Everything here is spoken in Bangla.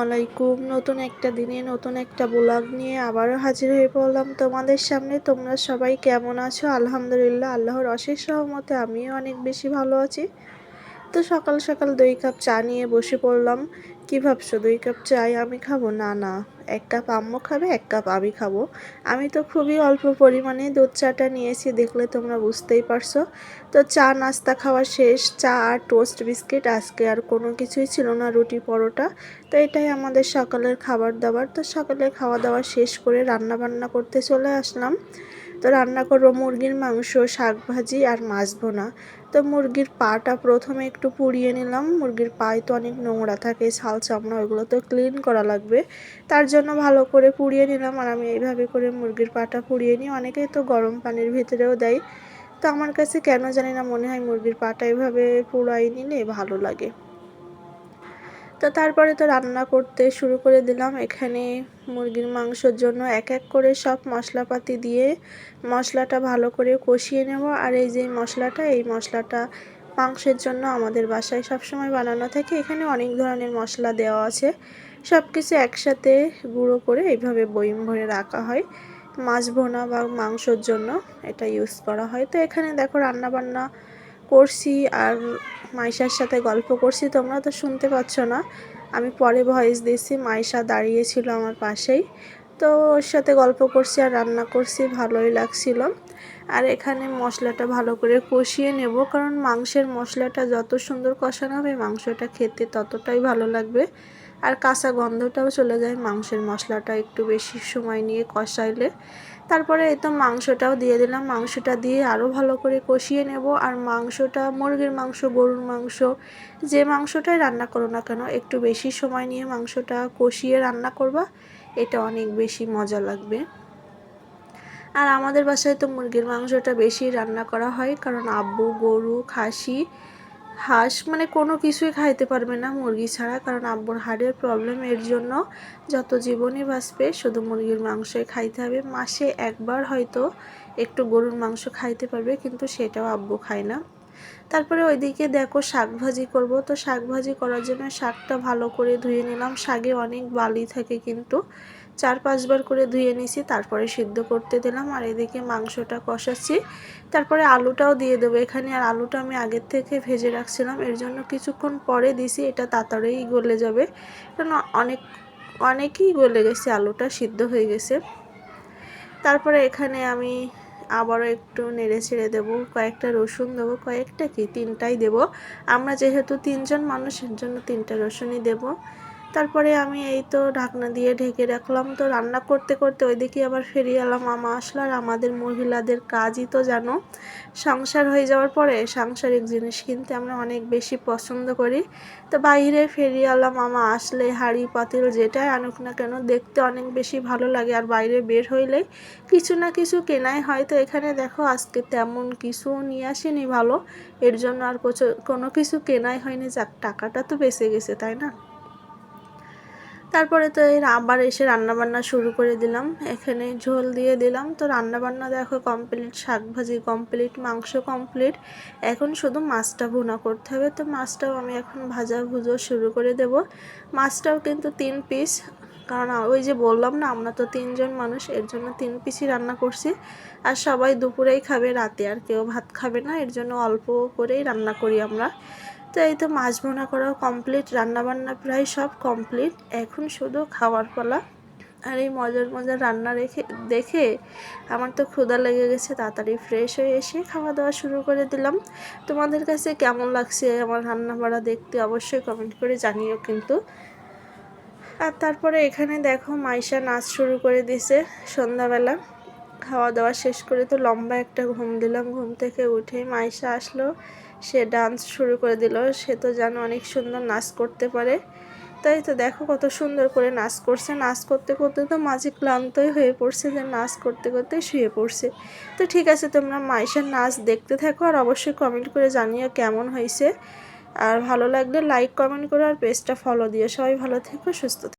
আলাইকুম। নতুন একটা দিনে নতুন একটা ব্লগ নিয়ে আবারও হাজির হয়ে পড়লাম তোমাদের সামনে। তোমরা সবাই কেমন আছো? আলহামদুলিল্লাহ, আল্লাহর অশেষ রহমতে আমিও অনেক বেশি ভালো আছি। তো সকাল সকাল 2 কাপ চা নিয়ে বসে পড়লাম। কি ভাবছো 2 কাপ চাই আমি খাবো? না না, 1 কাপ আম্মু খাবে, 1 কাপ আমি খাবো। আমি তো খুবই অল্প পরিমাণে দুধ চাটা নিয়েছি, দেখলে তোমরা বুঝতেই পারছো। তো চা নাস্তা খাওয়া শেষ, চা আর টোস্ট বিস্কিট, আজকে আর কোনো কিছুই ছিল না, রুটি পরোটা। তো এটাই আমাদের সকালের খাবার দাবার। তো সকালে খাওয়া দাওয়া শেষ করে রান্না বান্না করতে চলে আসলাম। তো রান্না করবো মুরগির মাংস, শাক ভাজি আর মাছ ভোনা। তো মুরগির পাটা প্রথমে একটু পুড়িয়ে নিলাম। মুরগির পায়ে তো অনেক নোংরা থাকে, ছাল চামড়া, ওইগুলো তো ক্লিন করা লাগবে। তার জন্য ভালো করে পুড়িয়ে নিলাম। আর আমি এইভাবে করে মুরগির পাটা পুড়িয়ে নিই। অনেকেই তো গরম পানির ভিতরেও দেয়। তো আমার কাছে কেন জানি না মনে হয় মুরগির পাটা এভাবে পুড়াই নিলে ভালো লাগে। তো তারপরে তো রান্না করতে শুরু করে দিলাম। এখানে মুরগির মাংসের জন্য এক এক করে সব মশলাপাতি দিয়ে মশলাটা ভালো করে কষিয়ে নেব। আর এই যে মশলাটা, এই মশলাটা মাংসের জন্য আমাদের বাসায় সবসময় বানানো থাকে। এখানে অনেক ধরনের মশলা দেওয়া আছে, সব কিছু একসাথে গুঁড়ো করে এইভাবে বয়ম ভরে রাখা হয়। মাছ ভোনা বা মাংসের জন্য এটা ইউজ করা হয়। তো এখানে দেখো রান্না বান্না করছি আর মাইশার সাথে গল্প করছি। তোমরা তো শুনতে পাচ্ছ না, আমি পরে ভয়েস দিয়েছি। মাইশা দাঁড়িয়েছিল আমার পাশেই, তো ওর সাথে গল্প করছি আর রান্না করছি, ভালোই লাগছিল। আর এখানে মশলাটা ভালো করে কষিয়ে নেব, কারণ মাংসের মশলাটা যত সুন্দর কষানো হবে মাংসটা খেতে ততটাই ভালো লাগবে। আর কাঁচা গন্ধটাও চলে যায় মাংসের মশলাটা একটু বেশি সময় নিয়ে কষাইলে। তারপরে এই তো মাংসটাও দিয়ে দিলাম। মাংসটা দিয়ে আরও ভালো করে কষিয়ে নেব। আর মাংসটা মুরগির মাংস, গরুর মাংস, যে মাংসটাই রান্না করো না কেন একটু বেশি সময় নিয়ে মাংসটা কষিয়ে রান্না করবা, এটা অনেক বেশি মজা লাগবে। আর আমাদের বাসায় তো মুরগির মাংসটা বেশি রান্না করা হয়, কারণ আব্বু গরু, খাসি, হাঁস মানে কোনো কিছুই খাইতে পারবে না মুরগি ছাড়া, কারণ আব্বুর হার্টের প্রবলেম। এর জন্য যত জীবনই বাঁচবে শুধু মুরগির মাংসই খাইতে হবে। মাসে একবার হয়তো একটু গরুর মাংস খাইতে পারবে, কিন্তু সেটাও আব্বু খায় না। তারপরে ওইদিকে দেখো শাক ভাজি করব। তো শাক ভাজি করার জন্য শাকটা ভালো করে ধুয়ে নিলাম। শাকে অনেক বালি থাকে, কিন্তু 4-5 বার করে ধুয়ে নিছি, তারপরে সিদ্ধ করতে দিলাম। আর এদিকে মাংসটা কষাচ্ছি, তারপরে আলুটাও দিয়ে দেবো এখানে। আর আলুটা আমি আগের থেকে ভেজে রাখছিলাম, এর জন্য কিছুক্ষণ পরে দিছি, এটা তাড়াতাড়ি গলে যাবে, কারণ অনেকই গলে গেছে, আলুটা সিদ্ধ হয়ে গেছে। তারপরে এখানে আমি আবারও একটু নেড়ে ছেড়ে দেবো, কয়েকটা রসুন দেবো, কয়েকটা কি 3টাই দেবো। আমরা যেহেতু 3 জন মানুষের জন্য 3টা রসুনই দেবো। তারপরে আমি এই তো ঢাকনা দিয়ে ঢেকে রাখলাম। তো রান্না করতে করতে ওইদিকে আবার ফেরিওয়ালা মামা আসলো। আর আমাদের মহিলাদের কাজই তো জানো, সংসার হয়ে যাওয়ার পরে সাংসারিক জিনিস কিনতে আমরা অনেক বেশি পছন্দ করি। তো বাইরে ফেরিওয়ালা মামা আসলে হাঁড়ি পাতিল যেটাই আনুক না কেন দেখতে অনেক বেশি ভালো লাগে। আর বাইরে বের হইলে কিছু না কিছু কেনাই হয়। তো এখানে দেখো আজকে তেমন কিছু নিয়ে আসেনি ভালো, এর জন্য আর কোনো কিছু কেনাই হয়নি। যাক, টাকাটা তো বেঁচে গেছে, তাই না? তারপরে তো আবার এসে রান্নাবান্না শুরু করে দিলাম। এখানে ঝোল দিয়ে দিলাম। তো রান্নাবান্না দেখো কমপ্লিট, শাক ভাজি কমপ্লিট, মাংস কমপ্লিট। এখন শুধু মাছটা ভুনা করতে হবে। তো মাছটাও আমি এখন ভুজো শুরু করে দেব। মাছটাও কিন্তু 3 পিস, কারণ ওই যে বললাম না আমরা তো 3 জন মানুষ, এর জন্য 3 পিসই রান্না করছি। আর সবাই দুপুরেই খাবে, রাতে আর কেউ ভাত খাবে না, এর জন্য অল্প করেই রান্না করি আমরা। তো এই তো মাছ ভুনা করাও কমপ্লিট, রান্নাবান্না প্রায় সব কমপ্লিট, এখন শুধু খাওয়ার পালা। আর এই মজার মজার রান্না দেখে আমার তো ক্ষুধা লেগে গেছে। তাড়াতাড়ি ফ্রেশ হয়ে এসে খাওয়া দাওয়া শুরু করে দিলাম। তোমাদের কাছে কেমন লাগছে আমার রান্না বাড়া দেখতে অবশ্যই কমেন্ট করে জানিও কিন্তু। আর তারপরে এখানে দেখো মাইশা নাচ শুরু করে দিছে সন্ধ্যাবেলা। খাওয়া দাওয়া শেষ করে তো লম্বা একটা ঘুম দিলাম। ঘুম থেকে উঠে মাইশা আসলো, সে ডান্স শুরু করে দিল। সে তো জানো অনেক সুন্দর নাচ করতে পারে, তাই তো দেখো কত সুন্দর করে নাচ করছে। নাচ করতে করতে তো মাঝে ক্লান্তই হয়ে পড়ছে, যে নাচ করতে করতে শুয়ে পড়ছে। তো ঠিক আছে, তোমরা মাইশার নাচ দেখতে থাকো আর অবশ্যই কমেন্ট করে জানিও কেমন হয়েছে। আর ভালো লাগলে লাইক কমেন্ট করো আর পেজটা ফলো দিও। সবাই ভালো থেকো, সুস্থ থেকো।